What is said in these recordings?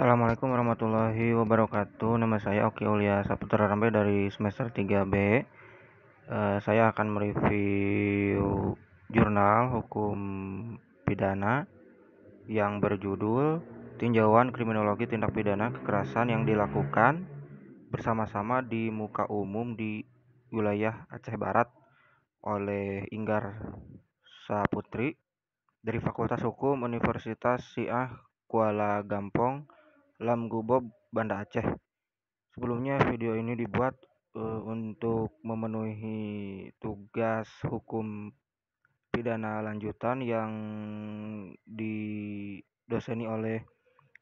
Assalamualaikum warahmatullahi wabarakatuh. Nama saya Oki Aulia Saputra Rambe dari semester 3B. Saya akan mereview jurnal hukum pidana yang berjudul Tinjauan Kriminologi Tindak Pidana Kekerasan yang dilakukan bersama-sama di muka umum di wilayah Aceh Barat oleh Inggar Saputri dari Fakultas Hukum Universitas Syiah Kuala Gampong, Lam Gubob, Banda Aceh. Sebelumnya video ini dibuat untuk memenuhi tugas hukum pidana lanjutan yang didoseni oleh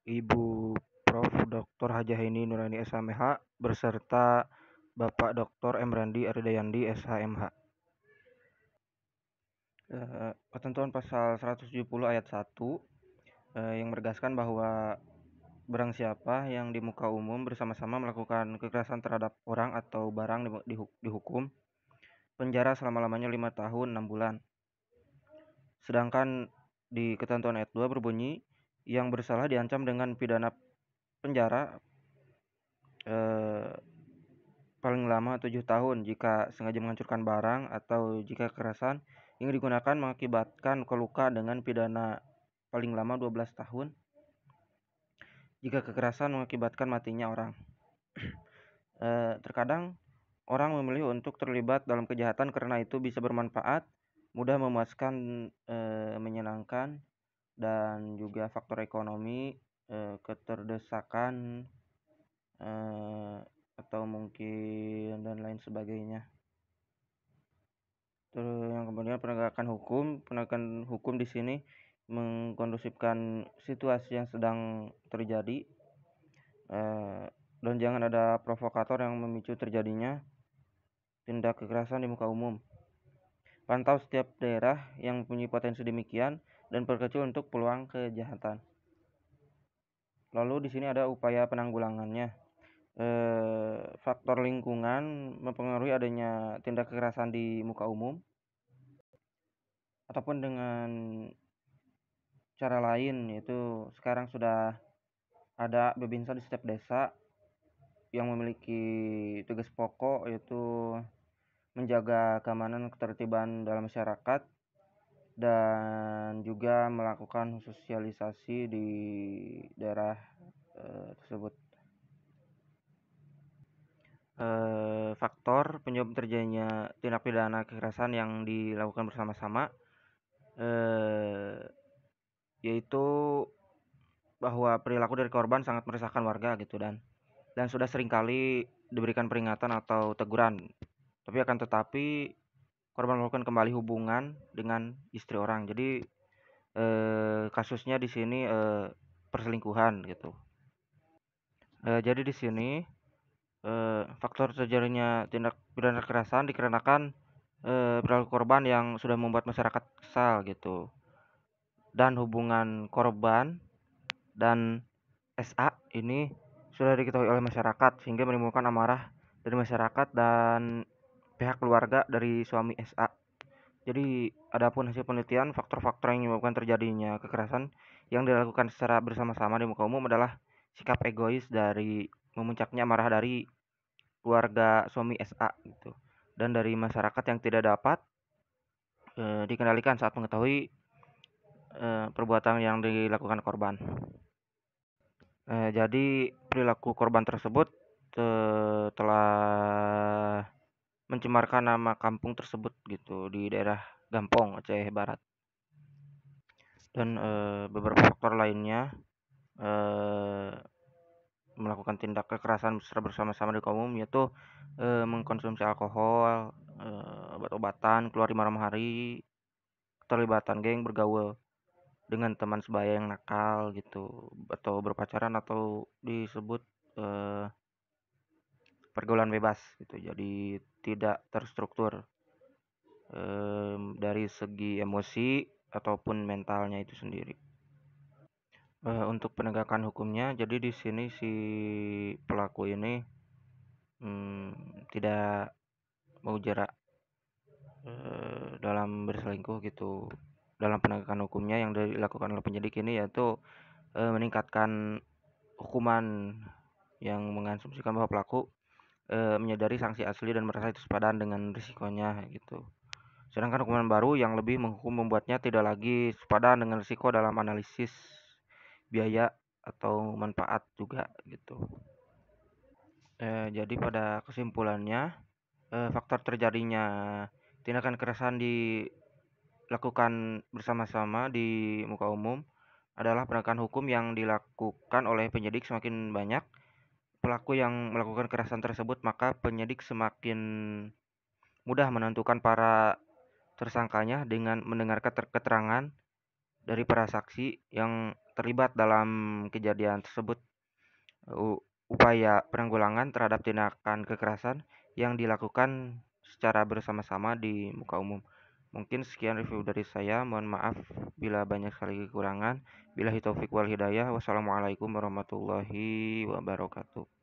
Ibu Prof. Dr. Hajaini Nurani SHMH beserta Bapak Dr. Emrandi Aridayandi SHMH. Ketentuan pasal 170 ayat 1 yang menegaskan bahwa barang siapa yang di muka umum bersama-sama melakukan kekerasan terhadap orang atau barang dihukum penjara selama-lamanya 5 tahun 6 bulan. Sedangkan di ketentuan ayat 2 berbunyi yang bersalah diancam dengan pidana penjara paling lama 7 tahun jika sengaja menghancurkan barang atau jika kekerasan yang digunakan mengakibatkan luka dengan pidana paling lama 12 tahun jika kekerasan mengakibatkan matinya orang. Terkadang orang memilih untuk terlibat dalam kejahatan karena itu bisa bermanfaat, mudah memuaskan, menyenangkan, dan juga faktor ekonomi, keterdesakan, atau mungkin dan lain sebagainya. Terus yang kemudian penegakan hukum di sini mengkondusifkan situasi yang sedang terjadi, dan jangan ada provokator yang memicu terjadinya tindak kekerasan di muka umum. Pantau setiap daerah yang mempunyai potensi demikian dan perkecil untuk peluang kejahatan. Lalu di sini ada upaya penanggulangannya. Faktor lingkungan mempengaruhi adanya tindak kekerasan di muka umum ataupun dengan cara lain, yaitu sekarang sudah ada Babinsa di setiap desa yang memiliki tugas pokok yaitu menjaga keamanan ketertiban dalam masyarakat dan juga melakukan sosialisasi di daerah tersebut. Faktor penyebab terjadinya tindak pidana kekerasan yang dilakukan bersama-sama yaitu bahwa perilaku dari korban sangat meresahkan warga gitu dan sudah seringkali diberikan peringatan atau teguran. Tapi akan tetapi korban melakukan kembali hubungan dengan istri orang. Jadi kasusnya di sini perselingkuhan gitu. Jadi di sini faktor terjadinya tindak pidana kekerasan dikarenakan perilaku korban yang sudah membuat masyarakat kesal gitu. Dan hubungan korban dan SA ini sudah diketahui oleh masyarakat sehingga menimbulkan amarah dari masyarakat dan pihak keluarga dari suami SA. Jadi adapun hasil penelitian faktor-faktor yang menyebabkan terjadinya kekerasan yang dilakukan secara bersama-sama di muka umum adalah sikap egois dari memuncaknya amarah dari keluarga suami SA gitu dan dari masyarakat yang tidak dapat dikendalikan saat mengetahui perbuatan yang dilakukan korban. Jadi perilaku korban tersebut telah mencemarkan nama kampung tersebut gitu di daerah Gampong, Aceh Barat. Dan beberapa faktor lainnya melakukan tindak kekerasan secara bersama-sama di kaum umum yaitu mengkonsumsi alkohol, obat-obatan, keluar di malam hari, keterlibatan geng, bergaul dengan teman sebaya yang nakal gitu, atau berpacaran atau disebut pergaulan bebas gitu. Jadi tidak terstruktur dari segi emosi ataupun mentalnya itu sendiri. Untuk penegakan hukumnya, jadi di sini si pelaku ini tidak mau jerak dalam berselingkuh gitu. Dalam penegakan hukumnya yang dilakukan oleh penyidik ini yaitu meningkatkan hukuman yang mengasumsikan bahwa pelaku menyadari sanksi asli dan merasa itu sepadan dengan risikonya gitu. Sedangkan hukuman baru yang lebih menghukum membuatnya tidak lagi sepadan dengan risiko dalam analisis biaya atau manfaat juga gitu. Jadi pada kesimpulannya, faktor terjadinya tindakan kekerasan dilakukan bersama-sama di muka umum adalah penegakan hukum yang dilakukan oleh penyidik semakin banyak pelaku yang melakukan kekerasan tersebut, maka penyidik semakin mudah menentukan para tersangkanya dengan mendengarkan keterangan dari para saksi yang terlibat dalam kejadian tersebut. Upaya penanggulangan terhadap tindakan kekerasan yang dilakukan secara bersama-sama di muka umum. Mungkin sekian review dari saya. Mohon maaf bila banyak sekali kekurangan. Billahi taufik wal hidayah. Wassalamualaikum warahmatullahi wabarakatuh.